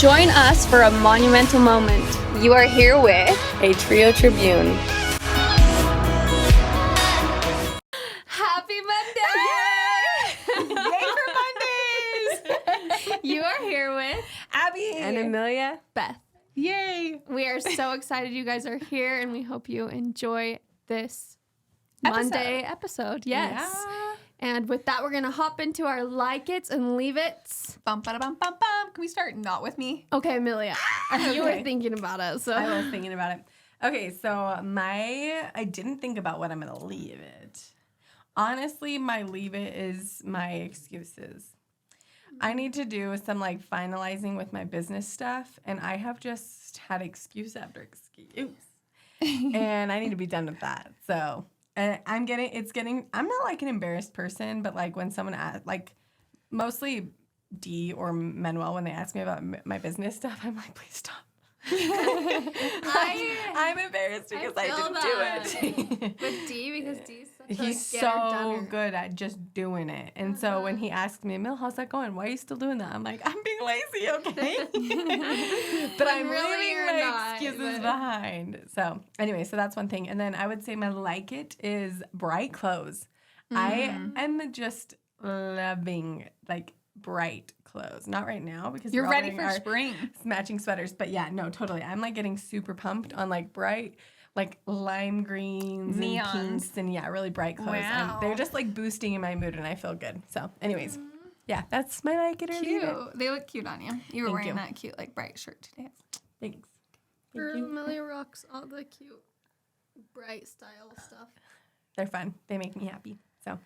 Join us for a monumental moment. You are here with a Trio Tribune. Happy Monday! Yay for Mondays! You are here with Abby And Amelia. Beth. Yay! We are so excited you guys are here, and we hope you enjoy this Monday episode. Yes. Yeah. And with that, we're going to hop into our like it's and leave it's. Bum, ba, bum, bum, bum. Can we start not with me? Okay, Amelia. You were Okay. thinking about it. So I was thinking about it. Okay, so I didn't think about what I'm going to leave it. Honestly, my leave it is my excuses. I need to do some like finalizing with my business stuff, and I have just had excuse after excuse. And I need to be done with that. So I'm not like an embarrassed person, but like when someone like mostly D or Manuel, when they ask me about my business stuff, I'm like, please stop. I'm embarrassed because I didn't do it. With D, because D's such a He's get-her-doner. so good at just doing it. And so when he asks me, Emil, how's that going? Why are you still doing that? I'm like, I'm being lazy, okay? But I'm really leaving you're my not, excuses but- behind. So anyway, so that's one thing. And then I would say my like it is bright clothes. I am just loving like bright clothes. Not right now because You're we're all ready wearing for our spring. matching sweaters. But yeah, no, totally. I'm like getting super pumped on like bright, like lime greens Neons. and pinks and yeah, really bright clothes. Wow. And they're just like boosting in my mood and I feel good. So anyways, yeah, that's my like it or leave Cute. it. They look cute on you. You were Thank wearing you. that cute like bright shirt today. Thanks. Her Thank you. Amelia rocks all the cute, bright style stuff. They're fun. They make me happy. So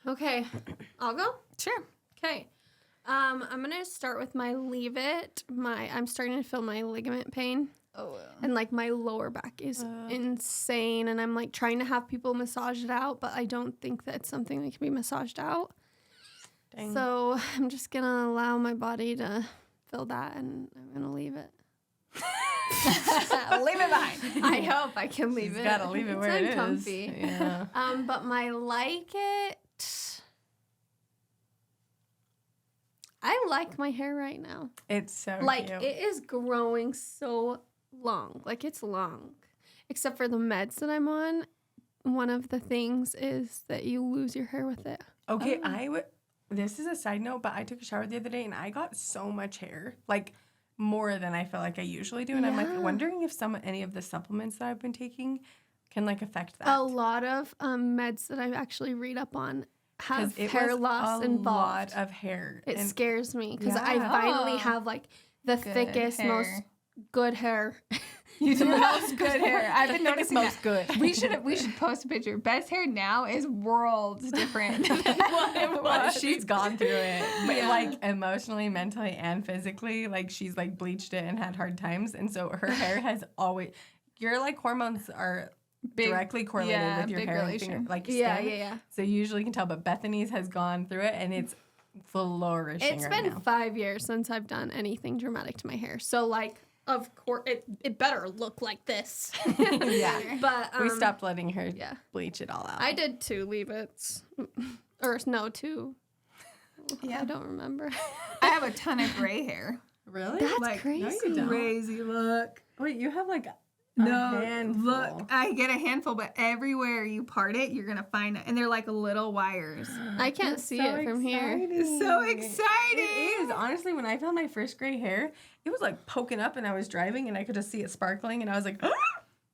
Okay, I'll go. Sure. Okay. I'm gonna start with my leave it. I'm starting to feel my ligament pain. Oh. And like my lower back is insane, and I'm like trying to have people massage it out, but I don't think that's something that can be massaged out. dang. So I'm just gonna allow my body to feel that, and I'm gonna leave it. Leave it behind. I hope I can leave She's it. gotta leave it where it is. uncomfy. Yeah. But my like it. I like my hair right now. It's so Like cute. it is growing so long. Like it's long. Except for the meds that I'm on. One of the things is that you lose your hair with it. Okay, this is a side note, but I took a shower the other day and I got so much hair, like more than I feel like I usually do. And I'm Yeah. like wondering if any of the supplements that I've been taking can like affect that. A lot of meds that I actually read up on have hair loss a involved. lot of hair. It and scares me because I Yeah. finally Oh. have like the Good thickest, hair. most good hair. You do most good hair. I've been noticing most that. good. We should post a picture. Beth's hair now is worlds different than what it But was. she's gone through it, but like emotionally, mentally, and physically. Like she's like bleached it and had hard times, and so her hair has always. Your like hormones are Big- directly correlated yeah, with your big hair, and relation. like your Yeah, skin. yeah. So you usually can tell, but Bethany's has gone through it, and it's flourishing. It's right been now. 5 years since I've done anything dramatic to my hair. So like, of course, it better look like this. Yeah. But We stopped letting her yeah. bleach it all out. I did 2 leave-its. Or no, 2. Yeah. I don't remember. I have a ton of gray hair. Really? That's Like, crazy. no, you don't. Crazy look. Wait, you have like a No, handful. look, I get a handful, but everywhere you part it, you're gonna find it, and they're like little wires. I can't That's see so it from here. It's so It exciting. is. Honestly, when I found my first gray hair, it was like poking up and I was driving and I could just see it sparkling and I was like, oh,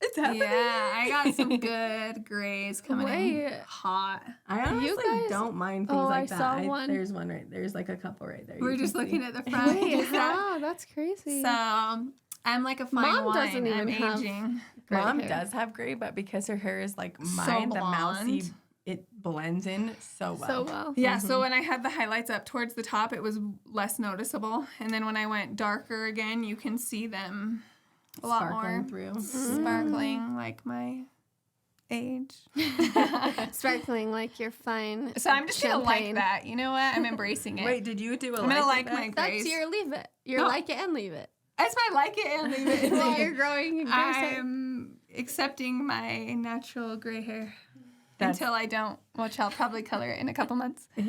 it's happening. Yeah, I got some good grays coming Wait. in hot. I honestly guys- don't mind things Oh, like I that. saw one. There's one right there's like a couple right there. We're you just can looking see. at the front. Wait, Just that. how? That's crazy. So I'm like a fine Mom wine. doesn't even I'm have- aging. Gray Mom hair. does have gray, but because her hair is like So mine, the mousy, blonde. it blends in so well. So well. Yeah, so when I had the highlights up towards the top, it was less noticeable. And then when I went darker again, you can see them a lot Sparkling more through. sparkling like my age. Sparkling like you're fine. So I'm just going to like champagne. that. You know what? I'm embracing it. Wait, did you do a I'm going to like like it, my Beth? grays. That's your leave it. Your No. like it and leave it. That's my like it and leave it. Well, you're growing gray hair. I'm accepting my natural gray hair. Until I don't, which I'll probably color it in a couple months. I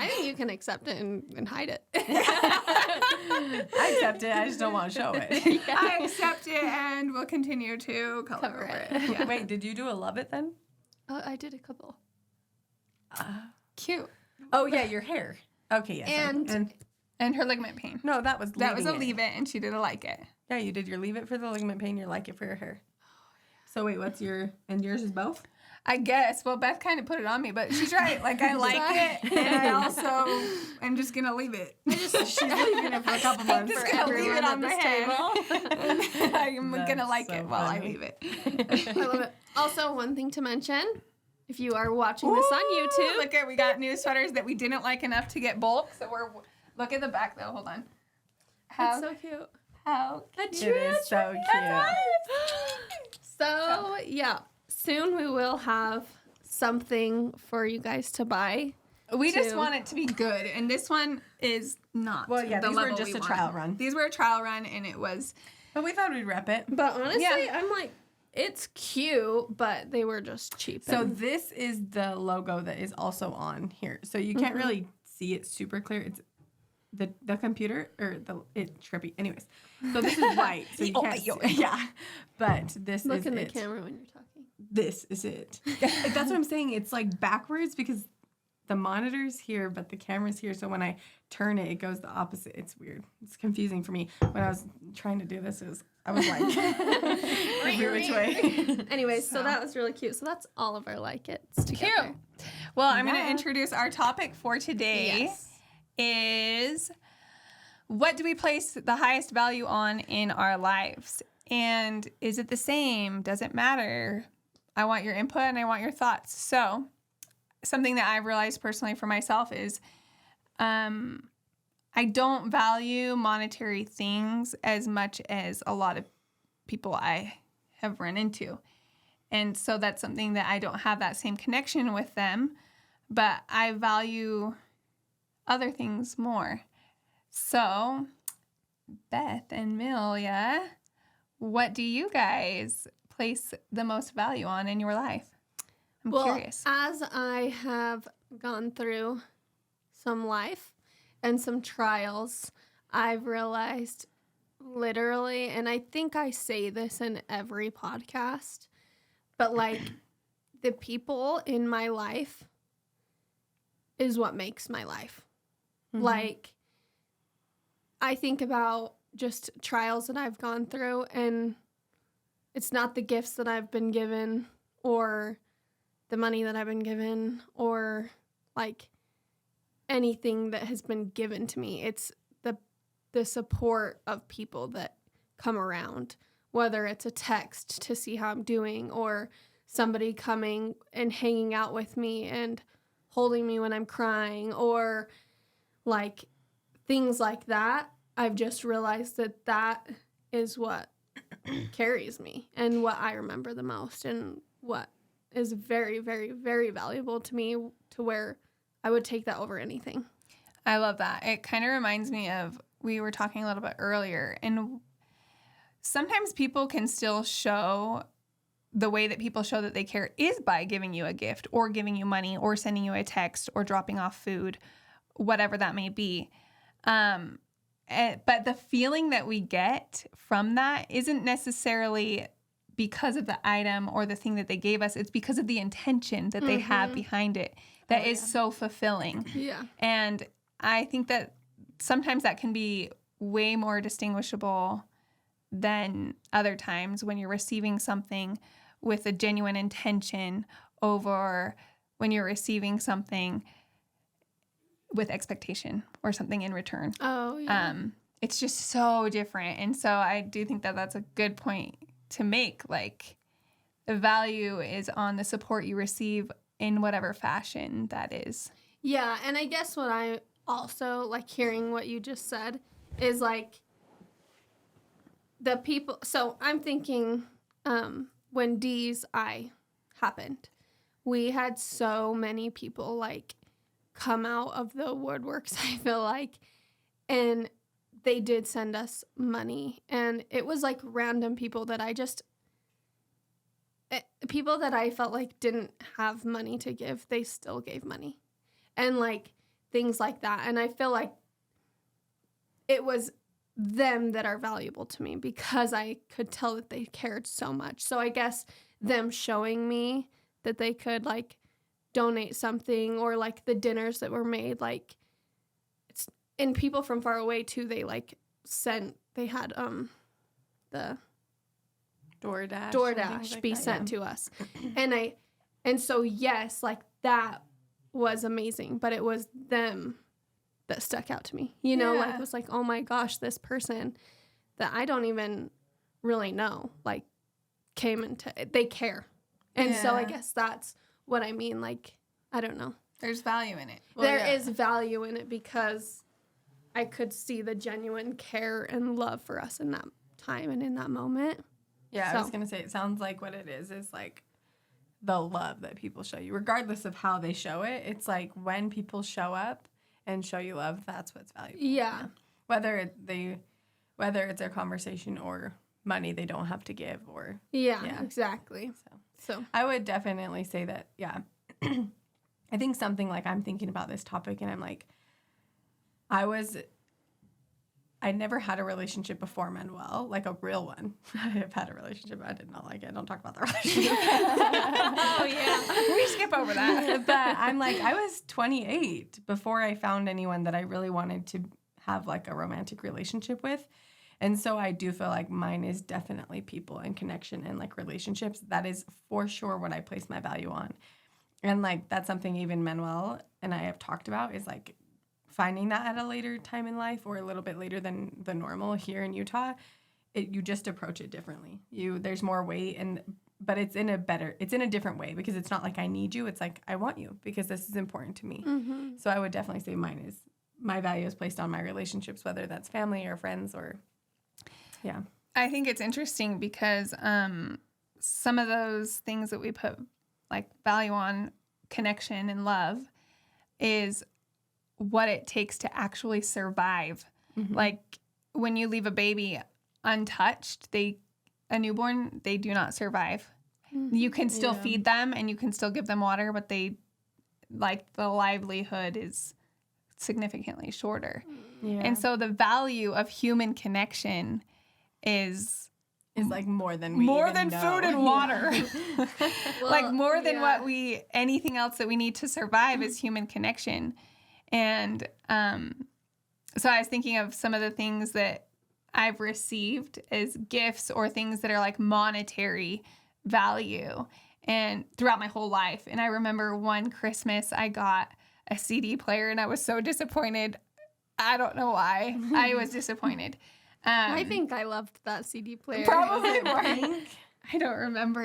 think you can accept it and hide it. I accept it. I just don't want to show it. I accept it and will continue to color Cover over it. it. Yeah. Wait, did you do a love it then? I did a couple. Cute. Oh yeah, your hair. Okay, yes. And her ligament pain. no, that was That was a leaving leave it, and she did a like it. Yeah, you did your leave it for the ligament pain. Your like it for your hair. So wait, what's your and yours is both? I guess. Well, Beth kind of put it on me, but she's right. Like, I like it, and I also am just going to leave it. She's leaving it for a couple months. I'm just going to leave it on my head. I'm going to That's like so it while I funny. leave it. I love it. Also, one thing to mention, if you are watching this on YouTube, Look at, we got new sweaters that we didn't like enough to get bulk. So look at the back, though. Hold on. it's so cute. How It is so cute. So, yeah, soon we will have something for you guys to buy. We just Two. want it to be good, and this one is not. Well, yeah, the these were level just we a want. trial run. These were a trial run, and it was. But we thought we'd rep it. But honestly, Yeah. I'm like, it's cute, but they were just cheap. So and- this is the logo that is also on here. So you can't really see it super clear. It's the computer or it's trippy. Anyways, so this is white, so you can't see. Yeah, but this look is in the it. camera when you're talking. This is it. Like, that's what I'm saying. It's like backwards because the monitor's here, but the camera's here. So when I turn it, it goes the opposite. It's weird. It's confusing for me. When I was trying to do this, I was like, every which way. Anyways, so that was really cute. So that's all of our like it's together. Cute. Well, I'm going Yeah. to introduce our topic for today. Yes. Is what do we place the highest value on in our lives? And is it the same? Does it matter? I want your input and I want your thoughts. So, something that I've realized personally for myself is I don't value monetary things as much as a lot of people I have run into. And so that's something that I don't have that same connection with them, but I value other things more. So, Beth and Milia, what do you guys place the most value on in your life? I'm curious. As I have gone through some life and some trials, I've realized literally, and I think I say this in every podcast, but like the people in my life is what makes my life. Like, I think about just trials that I've gone through, and it's not the gifts that I've been given or the money that I've been given or like anything that has been given to me. It's the support of people that come around, whether it's a text to see how I'm doing or somebody coming and hanging out with me and holding me when I'm crying or like things like that. I've just realized that is what carries me and what I remember the most and what is very, very, very valuable to me to where I would take that over anything. I love that. It kind of reminds me of, we were talking a little bit earlier, and sometimes people can still show, the way that people show that they care is by giving you a gift or giving you money or sending you a text or dropping off food, whatever that may be. But the feeling that we get from that isn't necessarily because of the item or the thing that they gave us. It's because of the intention that they have behind it that is so fulfilling. Yeah. And I think that sometimes that can be way more distinguishable than other times when you're receiving something with a genuine intention over when you're receiving something with expectation or something in return. Oh, yeah. It's just so different. And so I do think that that's a good point to make. Like, the value is on the support you receive in whatever fashion that is. Yeah, and I guess what I also like hearing what you just said is like the people. So I'm thinking when Dee's eye happened, we had so many people like come out of the woodworks, I feel like, and they did send us money, and it was like random people that people that I felt like didn't have money to give, they still gave money. And like things like that. And I feel like it was them that are valuable to me because I could tell that they cared so much. So I guess them showing me that they could like donate something, or like the dinners that were made, like it's, and people from far away too, they like sent, they had the DoorDash like be that, sent to us. And so yes, like that was amazing, but it was them that stuck out to me. You know, like Yeah. it was like, oh my gosh, this person that I don't even really know, like came into, they care. And so I Yeah. guess that's what I mean. Like, I don't know. There's value in it. There is value in it because I could see the genuine care and love for us in that time and in that moment. Yeah, I So- was going to say, it sounds like what it is like the love that people show you, regardless of how they show it. It's like when people show up and show you love, that's what's valuable. Yeah. Whether it's a conversation or money they don't have to give, or Yeah, exactly. So I would definitely say that, yeah. I think something like, I'm thinking about this topic and I'm like, I never had a relationship before Manuel, like a real one. I have had a relationship. I did not like it. Don't talk about the relationship. Oh, yeah. We skip over that. But I'm like, I was 28 before I found anyone that I really wanted to have like a romantic relationship with. And so I do feel like mine is definitely people and connection and like relationships. That is for sure what I place my value on. And like, that's something even Manuel and I have talked about, is like finding that at a later time in life, or a little bit later than the normal here in Utah. You just approach it differently. There's more weight, but it's in a different way, because it's not like I need you. It's like I want you because this is important to me. mm-hmm. So I would definitely say my value is placed on my relationships, whether that's family or friends or, yeah. I think it's interesting because some of those things that we put like value on, connection and love, is what it takes to actually survive. Mm-hmm. Like when you leave a baby untouched, a newborn, they do not survive. Mm-hmm. You can still Yeah. feed them and you can still give them water, but the livelihood is significantly shorter. Yeah. And so the value of human connection is like more than more even than know. food and water. Like Well, more than yeah. anything else that we need to survive is human connection. And so I was thinking of some of the things that I've received as gifts or things that are like monetary value, and throughout my whole life. And I remember one Christmas I got a CD player and I was so disappointed. I don't know why. I was disappointed. I think I loved that CD player. Probably Was it pink? I don't remember.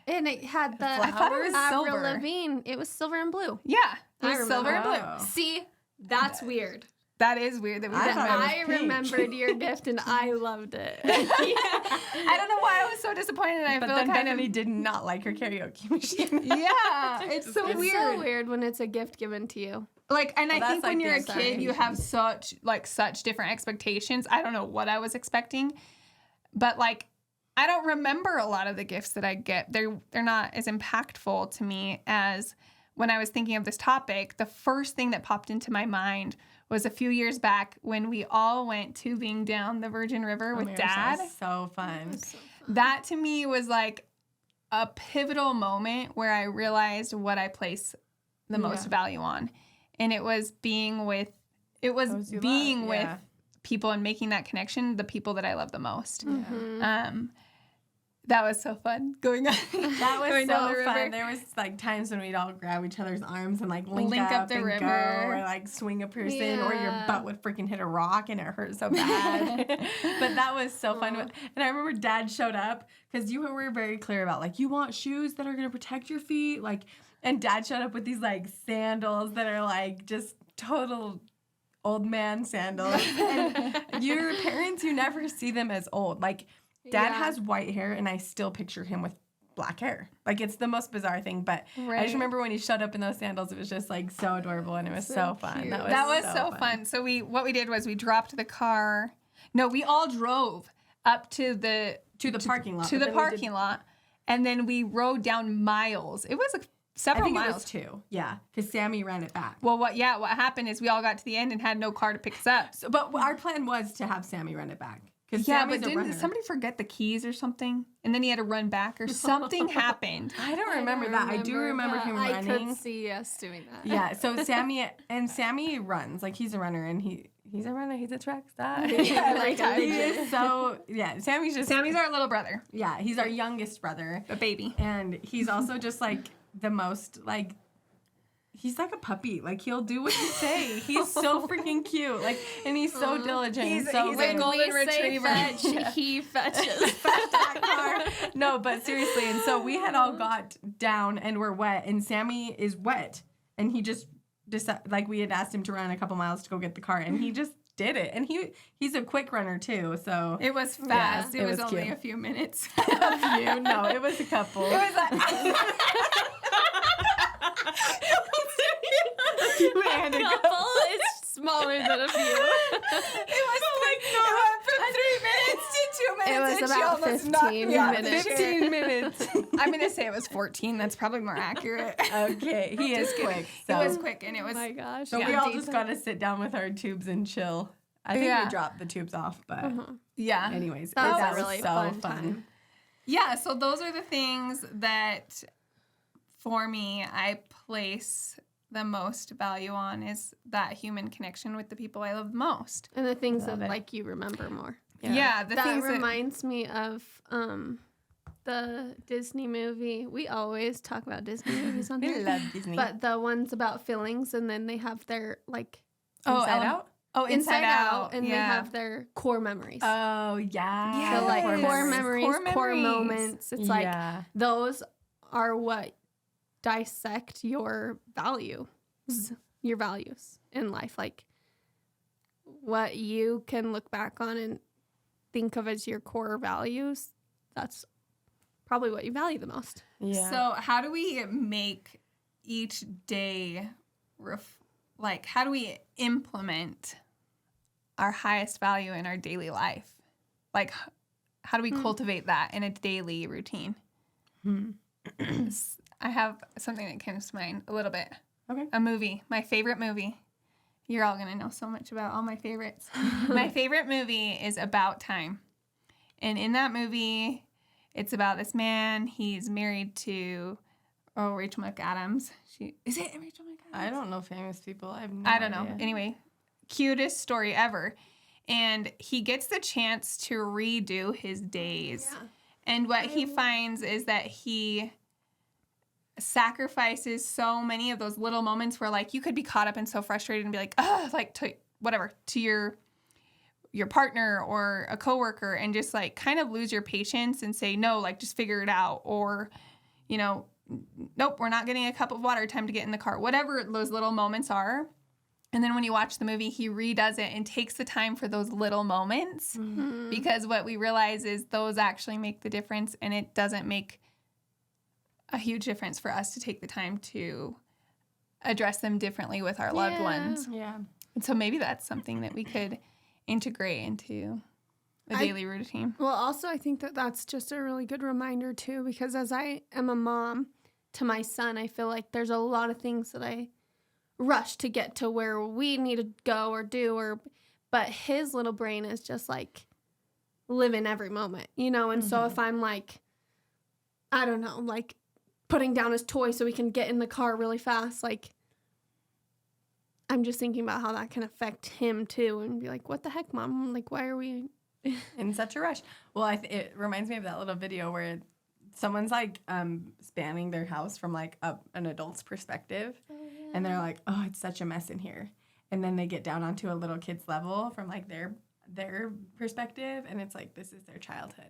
And it had the I thought it was Avril silver. Lavigne. It was silver and blue. Yeah, it I was silver and blue. Oh. See, that's weird. That is weird that we I didn't thought it was I pink. remembered your gift and I loved it. I don't know why I was so disappointed. I But feel then kind Bethany did not like her karaoke machine. yeah, it's so It's weird. so weird when it's a gift given to you. Like, and Well, I that's think like when the you're a kid, you have expectations. such different expectations. I don't know what I was expecting, but like, I don't remember a lot of the gifts that I get. They're not as impactful to me as when I was thinking of this topic. The first thing that popped into my mind was a few years back when we all went tubing down the Virgin River Oh with my gosh, Dad. that was so fun. That to me was like a pivotal moment where I realized what I place the most Yeah. value on. And it was being with Those you love, with yeah. people and making that connection, the people that I love the most. Mhm. That was so fun going on. That was going down the so river. fun. There was like times when we'd all grab each other's arms and like link Link up up the and river. go, or like swing a person, or your Yeah. butt would freaking hit a rock and it hurt so bad. But that was so fun. And I remember Dad showed up because you were very clear about like, you want shoes that are gonna protect your feet, like. And Dad showed up with these like sandals that are like just total old man sandals. And your parents, you never see them as old. Like Dad Yeah. has white hair and I still picture him with black hair. Like it's the most bizarre thing. But I Right. just remember when he showed up in those sandals, it was just like so adorable and it was so fun. cute. That was so fun. So what we did was we dropped the car. No, we all drove up to the To the parking lot. to but the then we did- parking lot. And then we rode down miles. It was I several think miles. it was 2. Yeah, because Sammy ran it back. Well, what happened is we all got to the end and had no car to pick us up. So, but our plan was to have Sammy run it back. Because Yeah, Sammy's but a didn't runner. somebody forget the keys or something? And then he had to run back or something happened. I don't remember that. I do remember him I running. could see us doing that. Yeah, so Sammy runs. Like, he's a runner, and he's a runner. He's a track star. Yeah, like he is so, yeah, Sammy's Sammy's our little brother, yeah, he's our youngest brother. a baby. And he's also just, like, the most, like, he's like a puppy. Like, he'll do what you say. He's so freaking cute. Like, and he's so diligent. He's- so he's a good. golden We say retriever. fetch, he fetches. No, but seriously, and so we had all got down and were wet, and Sammy is wet, and he just decided, like, we had asked him to run a couple miles to go get the car, and he just did it, and he's a quick runner too, so It was fast. Yeah, it it was was only cute. a few minutes. no, it was a couple. It was like, And a couple. Couple is smaller than a few. it went from 3 minutes to 2 minutes. It was and she about almost knocked 15 me out of the minutes. chair. 15 minutes. I'm gonna say it was 14. That's probably more accurate. Okay, he is quick. So. It was quick, and it Oh was. my gosh. So yeah, we all deep just in- got to sit down with our tubes and chill. I think Yeah. we dropped the tubes off, but Yeah. anyways, That was that a was really so fun fun. time. Yeah, so those are the things that for me I place the most value on is that human connection with the people I love most. And the things Love that it. like you remember more. Yeah, the that things reminds me of the Disney movie. We always talk about Disney movies on We here. love Disney. But the ones about feelings, and then they have their like Inside Out? Oh, Inside Out, and they yeah. have their core memories. Oh, yeah. So like Yes. core memories, core memories. moments. It's like yeah. those are what dissect your values in life. Like what you can look back on and think of as your core values. That's probably what you value the most. Yeah. So how do we make each day how do we implement our highest value in our daily life? Like how do we cultivate that in a daily routine? I have something that comes to mind a little bit. Okay. A movie, my favorite movie. You're all going to know so much about all my favorites. My favorite movie is About Time. And in that movie, it's about this man. He's married to, Rachel McAdams. Is it Rachel McAdams? I don't know famous people. I don't know. idea. Anyway, cutest story ever. And he gets the chance to redo his days. Yeah. And what he finds is that he sacrifices so many of those little moments where like you could be caught up and so frustrated and be like, like to whatever, to your partner or a coworker and just like kind of lose your patience and say, no, like just figure it out. Or, nope, we're not getting a cup of water, time to get in the car. Whatever those little moments are. And then when you watch the movie, he redoes it and takes the time for those little moments because what we realize is those actually make the difference, and it doesn't make a huge difference for us to take the time to address them differently with our loved ones. Yeah. And so maybe that's something that we could integrate into the daily routine. Well, also, I think that that's just a really good reminder, too, because as I am a mom to my son, I feel like there's a lot of things that I rush to get to where we need to go or do, but his little brain is just like living every moment, And so if I'm like, I don't know, like putting down his toy so we can get in the car really fast, like I'm just thinking about how that can affect him too and be like, what the heck, Mom? Like, why are we In such a rush. Well, it reminds me of that little video where someone's like spanning their house from like an adult's perspective. And they're like, oh, it's such a mess in here. And then they get down onto a little kid's level from like their perspective. And it's like, this is their childhood.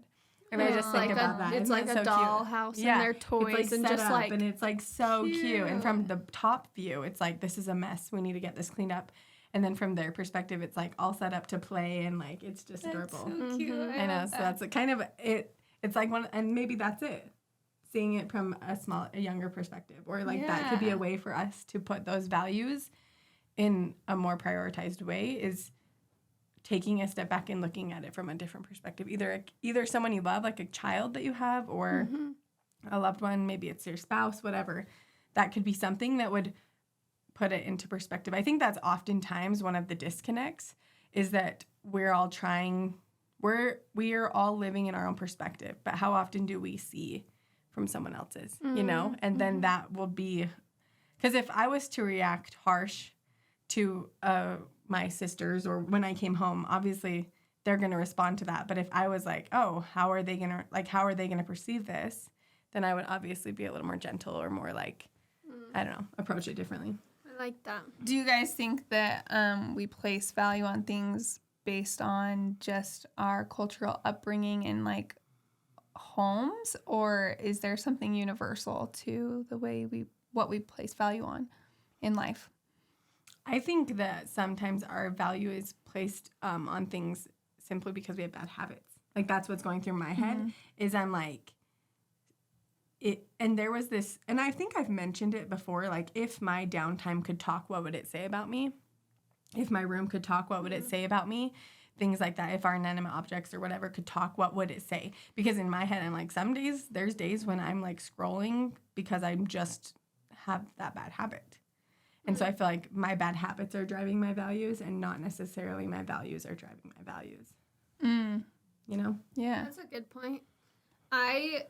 And I just think about that. It's Isn't like that a so doll cute? house Yeah. and their toys It's like and set just up, like and it's like so cute. And from cute. the top view, it's like, this is a mess. We need to get this cleaned up. And then from their perspective, it's like all set up to play, and like it's just adorable. So cute. I know. So that's a kind of it. It's like one, and maybe that's it. Seeing it from a younger perspective, or like that could be Yeah. a way for us to put those values in a more prioritized way. Is taking a step back and looking at it from a different perspective. Either someone you love, like a child that you have, or a loved one, maybe it's your spouse, whatever, that could be something that would put it into perspective. I think that's oftentimes one of the disconnects is that we are all living in our own perspective, but how often do we see from someone else's, And then that will be, because if I was to react harsh to my sisters or when I came home, obviously they're going to respond to that. But if I was like, oh, how are they going to perceive this? Then I would obviously be a little more gentle or more like, I don't know, approach it differently. I like that. Do you guys think that we place value on things based on just our cultural upbringing and like homes, or is there something universal to the way what we place value on in life? I think that sometimes our value is placed on things simply because we have bad habits. Like that's what's going through my head is I'm like, and there was this, and I think I've mentioned it before, like if my downtime could talk, what would it say about me? If my room could talk, what would it say about me? Things like that. If our inanimate objects or whatever could talk, what would it say? Because in my head, I'm like, there's days when I'm like scrolling because I'm just have that bad habit. And so I feel like my bad habits are driving my values and not necessarily my values are driving my values. Yeah. That's a good point. I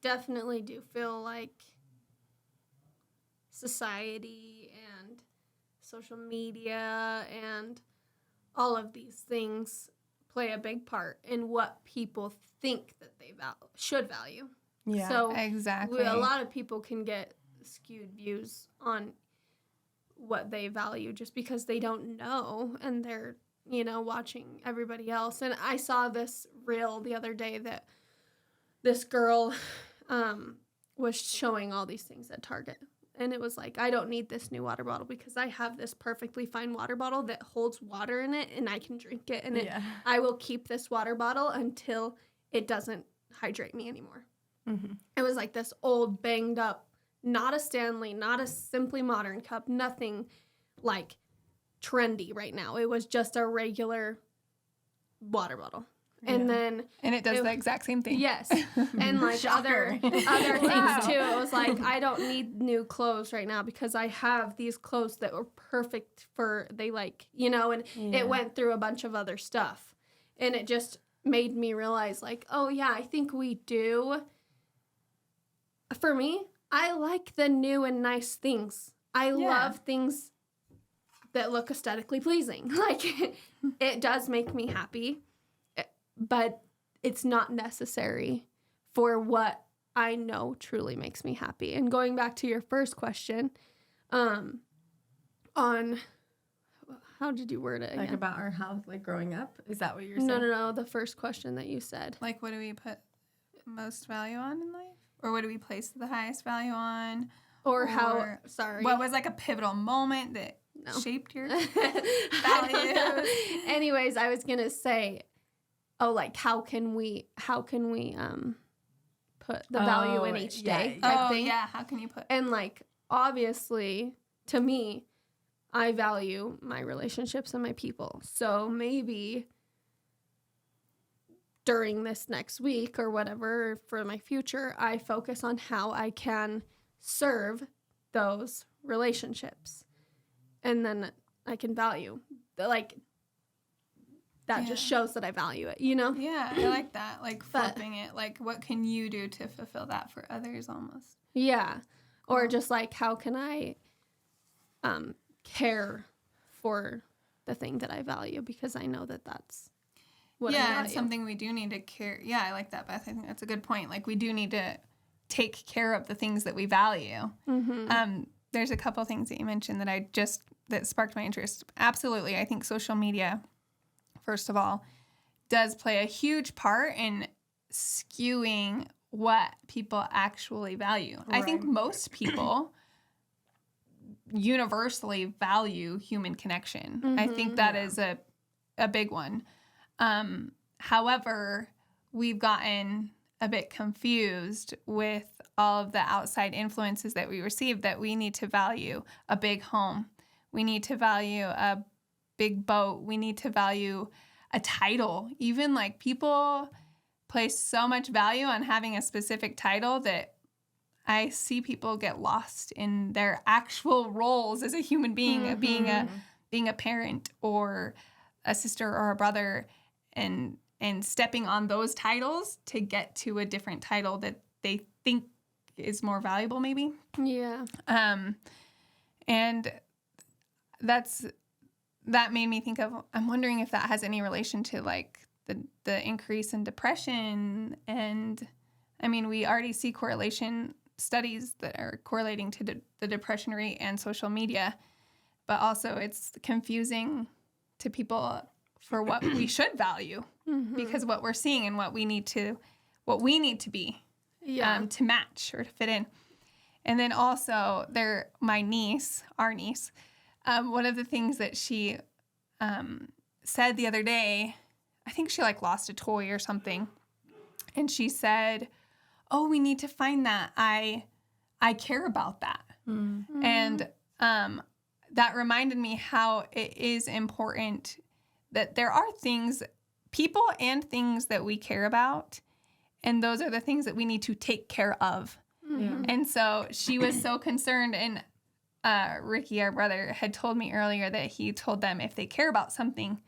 definitely do feel like society and social media and all of these things play a big part in what people think that they should value. Yeah, so exactly. A lot of people can get skewed views on what they value just because they don't know and they're, watching everybody else. And I saw this reel the other day that this girl was showing all these things at Target. And it was like, I don't need this new water bottle because I have this perfectly fine water bottle that holds water in it and I can drink it. And I will keep this water bottle until it doesn't hydrate me anymore. Mm-hmm. It was like this old, banged up, not a Stanley, not a Simply Modern cup, nothing like trendy right now. It was just a regular water bottle. Yeah. And it does the exact same thing. Yes. And like other things too. It was like, I don't need new clothes right now because I have these clothes that were perfect for and it went through a bunch of other stuff. And it just made me realize like, oh yeah, I think we do. For me, I like the new and nice things. I love things that look aesthetically pleasing. Like it does make me happy. But it's not necessary for what I know truly makes me happy. And going back to your first question, on how did you word it again? Like about our health, like growing up? Is that what you're saying? No. The first question that you said. Like, what do we put most value on in life? Or what do we place the highest value on? Or what was like a pivotal moment that shaped your values? Anyways, I was going to say, like how can we put the value in each day? How can you put? And like obviously, to me, I value my relationships and my people. So maybe during this next week or whatever for my future, I focus on how I can serve those relationships, and then I can value that just shows that I value it, Yeah, I like that. Like flipping it. Like, what can you do to fulfill that for others almost? Yeah. Or just like, how can I care for the thing that I value because I know that that's what I value. It's something we do need to care. Yeah, I like that, Beth. I think that's a good point. Like, we do need to take care of the things that we value. Mm-hmm. There's a couple things that you mentioned that sparked my interest. Absolutely. I think social media, first of all, does play a huge part in skewing what people actually value. Right. I think most people universally value human connection. Mm-hmm. I think that is a big one. However, we've gotten a bit confused with all of the outside influences that we receive, that we need to value a big home. We need to value a big boat. We need to value a title. Even like people place so much value on having a specific title that I see people get lost in their actual roles as a human being, being a parent or a sister or a brother, and stepping on those titles to get to a different title that they think is more valuable, maybe. Yeah. And that made me think of, I'm wondering if that has any relation to like the increase in depression. And I mean, we already see correlation studies that are correlating to the depression rate and social media, but also it's confusing to people for what we should value, because what we're seeing and what we need to be to match or to fit in. And then also our niece, one of the things that she said the other day, I think she like lost a toy or something, and she said, "Oh, we need to find that. I care about that." Mm-hmm. And that reminded me how it is important that there are things, people and things that we care about, and those are the things that we need to take care of. Mm-hmm. And so she was so concerned, and Ricky, our brother, had told me earlier that he told them if they care about something,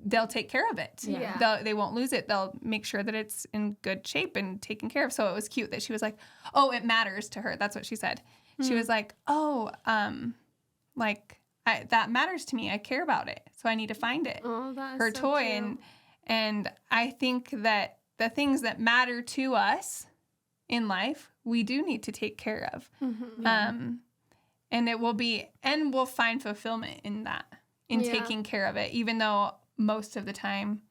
they'll take care of it. Yeah. They won't lose it. They'll make sure that it's in good shape and taken care of. So it was cute that she was like, "Oh, it matters to her." That's what she said. Mm-hmm. She was like, "Oh, that matters to me. I care about it. So I need to find it." Oh, that's her so toy. cute. And I think that the things that matter to us in life, we do need to take care of. Mm-hmm. And we'll find fulfillment in that, in taking care of it, even though most of the time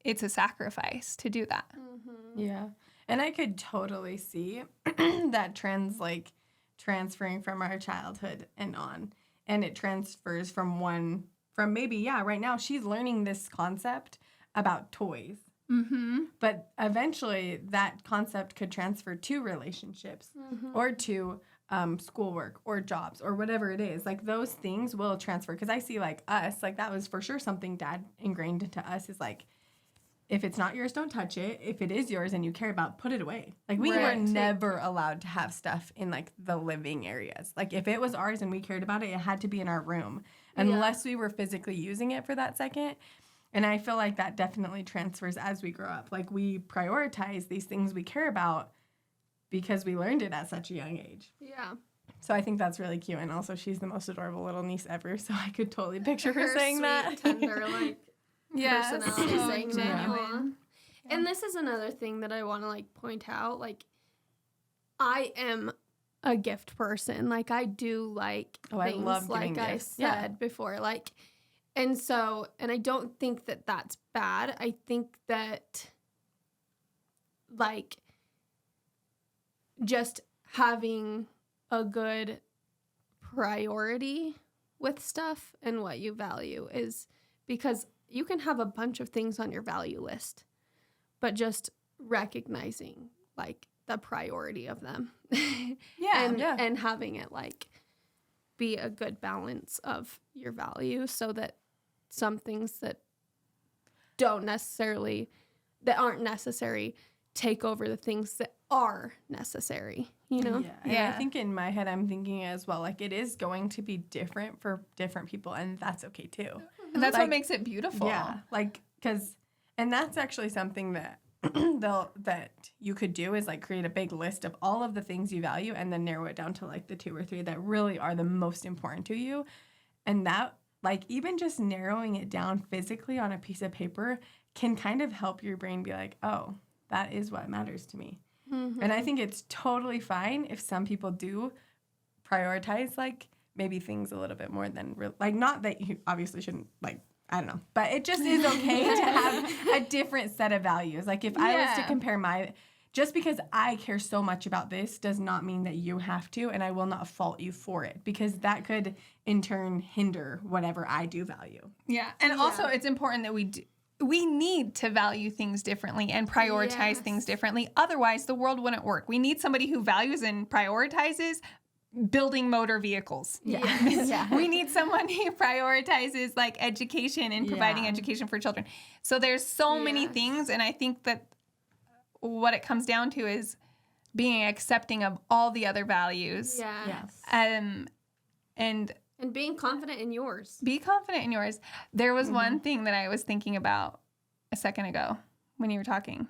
it's a sacrifice to do that. Mm-hmm. Yeah. And I could totally see that trends like transferring from our childhood and on. And it transfers from maybe, right now she's learning this concept about toys. Mm-hmm. But eventually that concept could transfer to relationships or to schoolwork or jobs or whatever it is. Like those things will transfer. Because I see like us, like that was for sure something Dad ingrained into us is like, if it's not yours, don't touch it. If it is yours and you care about, put it away. Like we were never allowed to have stuff in like the living areas. Like if it was ours and we cared about it, it had to be in our room unless we were physically using it for that second. And I feel like that definitely transfers as we grow up. Like we prioritize these things we care about because we learned it at such a young age. Yeah. So I think that's really cute. And also she's the most adorable little niece ever. So I could totally picture her saying sweet, that. Tender, like personality so saying genuine. Yeah. And this is another thing that I want to like point out. Like I am a gift person. Like I do like things I love giving like gifts. I said before. Like, and I don't think that that's bad. I think that like just having a good priority with stuff and what you value is because you can have a bunch of things on your value list, but just recognizing like the priority of them. And having it like be a good balance of your value so that some things that aren't necessary take over the things that are necessary, you know? Yeah. And I think in my head, I'm thinking as well, like it is going to be different for different people, and that's okay too. And that's what makes it beautiful. Yeah. Like, and that's actually something that that you could do is like create a big list of all of the things you value and then narrow it down to like the 2 or 3 that really are the most important to you. And that, like, even just narrowing it down physically on a piece of paper can kind of help your brain be like, oh, that is what matters to me. Mm-hmm. And I think it's totally fine if some people do prioritize, like, maybe things a little bit more than, like, not that you obviously shouldn't, like, I don't know. But it just is okay to have a different set of values. Like, if I was to compare just because I care so much about this does not mean that you have to, and I will not fault you for it, because that could, in turn, hinder whatever I do value. Yeah, and also it's important that we need to value things differently and prioritize things differently. Otherwise, the world wouldn't work. We need somebody who values and prioritizes building motor vehicles. Yeah. We need someone who prioritizes like education and providing education for children. So there's so many things, and I think that what it comes down to is being accepting of all the other values. Yes. And And being confident in yours. be confident in yours. There was one thing that I was thinking about a second ago when you were talking.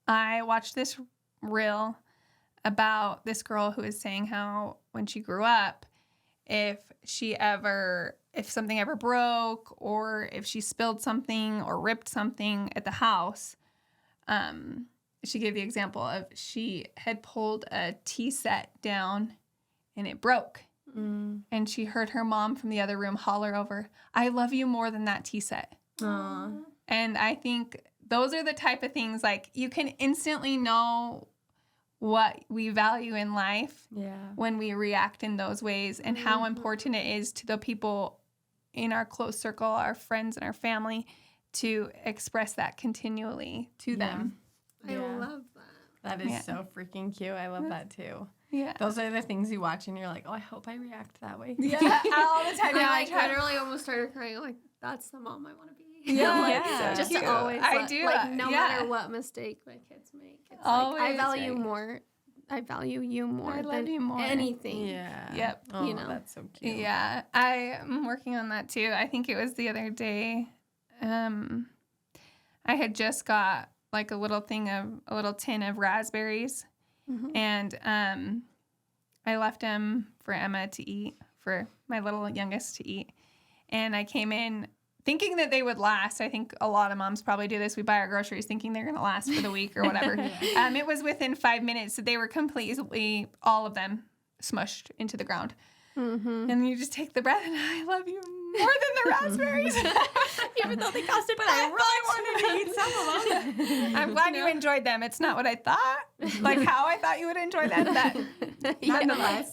I watched this reel about this girl who was saying how when she grew up, if something ever broke or if she spilled something or ripped something at the house, she gave the example of she had pulled a tea set down and it broke. And she heard her mom from the other room holler over, "I love you more than that tea set." Aww. And I think those are the type of things, like, you can instantly know what we value in life when we react in those ways, and how important it is to the people in our close circle, our friends and our family, to express that continually to them. I love that. That is so freaking cute. I love that too. Yeah. Those are the things you watch and you're like, oh, I hope I react that way. Yeah, all the time. I literally almost started crying. Like, that's the mom I want to be. Yeah. Just Cute. to always, I do. no matter what mistake my kids make, it's Always, like, I value right. more. I value you more I love than you more. anything. Yeah. Yep. Oh, You know. that's so cute. Yeah, I'm working on that too. I think it was the other day. I had just got like a little tin of raspberries, and I left them for Emma to eat, for my little youngest to eat. And I came in thinking that they would last. I think a lot of moms probably do this. We buy our groceries thinking they're going to last for the week or whatever. It was within 5 minutes that they were completely, all of them, smushed into the ground. And you just take the breath, and I love you more than the raspberries. Even though they costed, but I wanted to eat some of them. I'm glad you enjoyed them. It's not what I thought, like how I thought you would enjoy them. Nonetheless.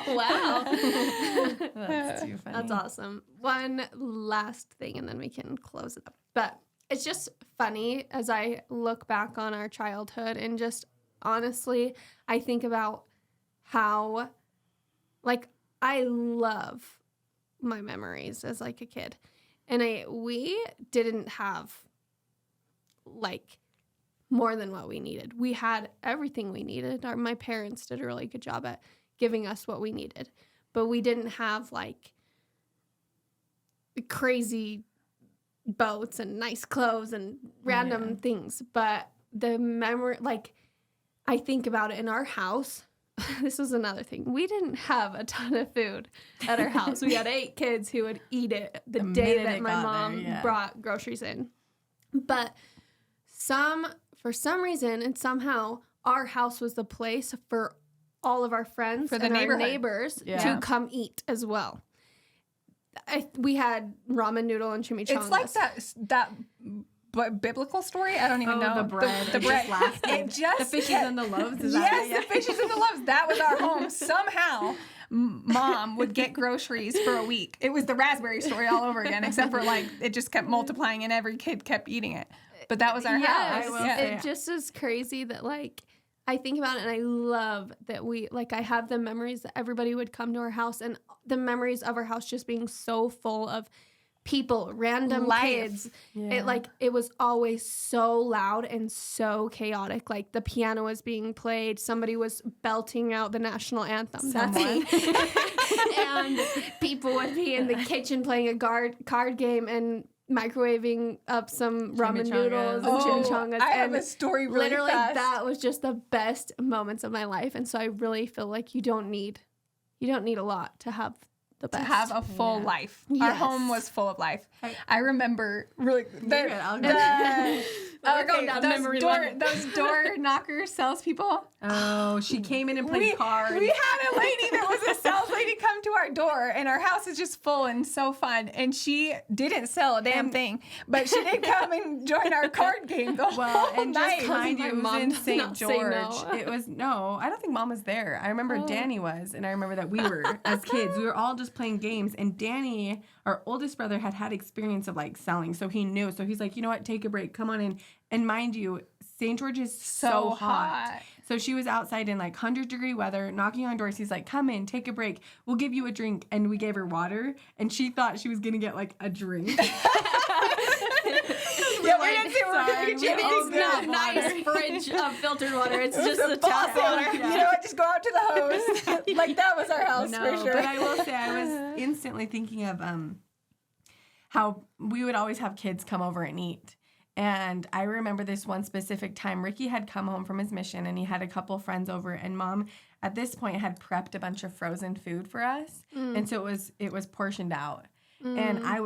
Wow. That's too funny. That's awesome. One last thing, and then we can close it up. But it's just funny as I look back on our childhood, and just honestly, I think about how, like, I love my memories as like a kid, and we didn't have like more than what we needed. We had everything we needed. My parents did a really good job at giving us what we needed, but we didn't have like crazy boats and nice clothes and random things. But the memory, like, I think about it in our house. This was another thing. We didn't have a ton of food at our house. We had 8 kids who would eat it the day that my mom brought groceries in. But for some reason and somehow, our house was the place for all of our friends For the and our neighborhood. neighbors to come eat as well. We had ramen noodle and chimichangas. It's like that biblical story. I don't even know. The bread. The bread. It just the fishes and the loaves. Is that Yes, the fishes and the loaves. That was our home. Somehow, Mom would get groceries for a week. It was the raspberry story all over again, except for like it just kept multiplying and every kid kept eating it. But that was our house. It just is crazy that, like, I think about it and I love that I have the memories that everybody would come to our house, and the memories of our house just being so full of people, random kids. It was always so loud and so chaotic. Like, the piano was being played, somebody was belting out the national anthem. That's me. And people would be in the kitchen playing a card game and microwaving up some ramen noodles and chimichangas. I have a story really literally fast. That was just the best moments of my life, and so I really feel like you don't need a lot to have the best. To have a full life. Our Yes. home was full of life. I remember really We're going down memory lane. those door knocker salespeople. Oh, she came in and played cards. We had a lady that was a sales lady come to our door, and our house is just full and so fun. And she didn't sell a damn thing, but she did come and join our card game the whole night. Just mind you, it was in does St. not say George. no. It was I don't think Mom was there. I remember Danny was, and I remember that we were as kids. We were all just playing games, and Danny, our oldest brother, had experience of like selling, so he knew. So he's like, you know what, take a break, come on in. And mind you, St. George is so hot. So she was outside in like 100-degree weather, knocking on doors. He's like, come in, take a break. We'll give you a drink. And we gave her water, and she thought she was going to get like a drink. Yeah, we didn't say we were going to get you It's anything not good. nice fridge of filtered water. It's just a the tap faucet. water. You know what? Just go out to the hose. Like that was our house No, for sure. but I will say I was instantly thinking of how we would always have kids come over and eat. And I remember this one specific time, Ricky had come home from his mission and he had a couple friends over, and Mom at this point had prepped a bunch of frozen food for us. And so it was portioned out. And I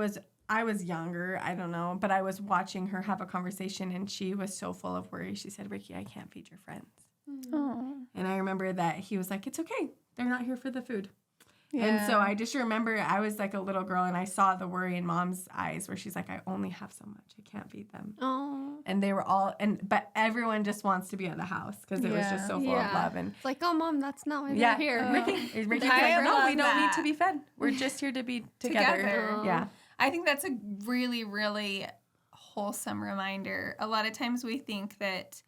was younger, I don't know, but I was watching her have a conversation and she was so full of worry. She said, "Ricky, I can't feed your friends." And I remember that he was like, "It's okay. They're not here for the food." And so I just remember I was like a little girl and I saw the worry in Mom's eyes where she's like, "I only have so much. I can't feed them." Oh. And they were all, but everyone just wants to be at the house because it was just so full of love. And It's like, oh, Mom, that's not why yeah, they're here. Ricky's like, I "No, love we don't need that. to be fed. We're just here to be together." Together. Yeah. I think that's a really, really wholesome reminder. A lot of times we think that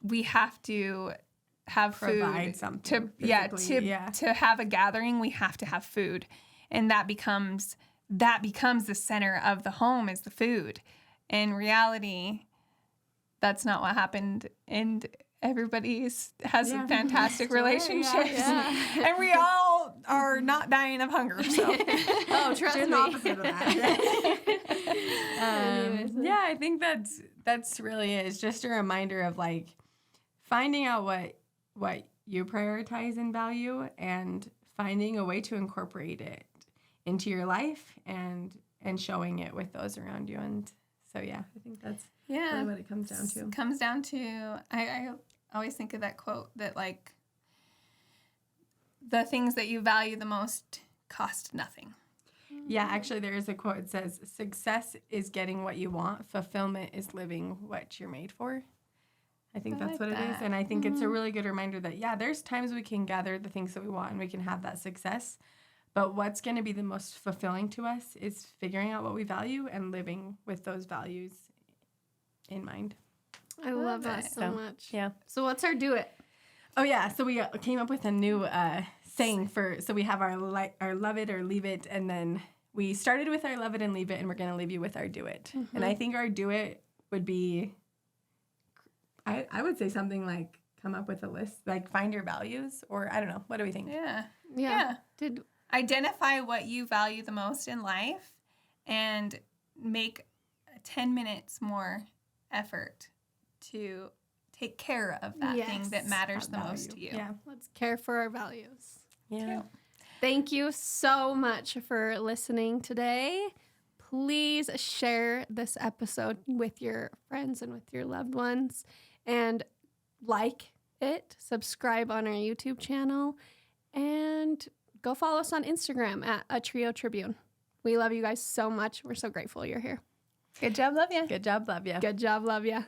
we have to have Provide food something to to have a gathering. We have to have food, and that becomes the center of the home is the food. In reality, that's not what happened, and everybody has Yeah. fantastic Right, relationships, yeah. and we all are not dying of hunger. So. Oh, trust Just me. the opposite of that. Anyways. Yeah, I think that's really it. It's just a reminder of like finding out what you prioritize and value and finding a way to incorporate it into your life and showing it with those around you. And so yeah, I think that's really what it comes down to. Comes down to I always think of that quote that like the things that you value the most cost nothing. Yeah, actually there is a quote. It says, "Success is getting what you want. Fulfillment is living what you're made for." I think I that's like what it is. that. And I think it's a really good reminder that, yeah, there's times we can gather the things that we want and we can have that success. But what's going to be the most fulfilling to us is figuring out what we value and living with those values in mind. I love that it. so So, much. yeah. So what's our do it? Oh, yeah. So we came up with a new saying so we have our love it or leave it. And then we started with our love it and leave it, and we're going to leave you with our do it. And I think our do it would be, I would say something like come up with a list, like find your values, or I don't know. What do we think? Yeah. Did Identify what you value the most in life and make 10 minutes more effort to take care of that thing that Yes. matters That the most to value. you. Yeah. let's care for our values. Yeah. Thank you so much for listening today. Please share this episode with your friends and with your loved ones, and like it, subscribe on our YouTube channel, and go follow us on Instagram at A Trio Tribune. We love you guys so much. We're so grateful you're here. Good job, love you. Good job. Love you. Good job. Love ya.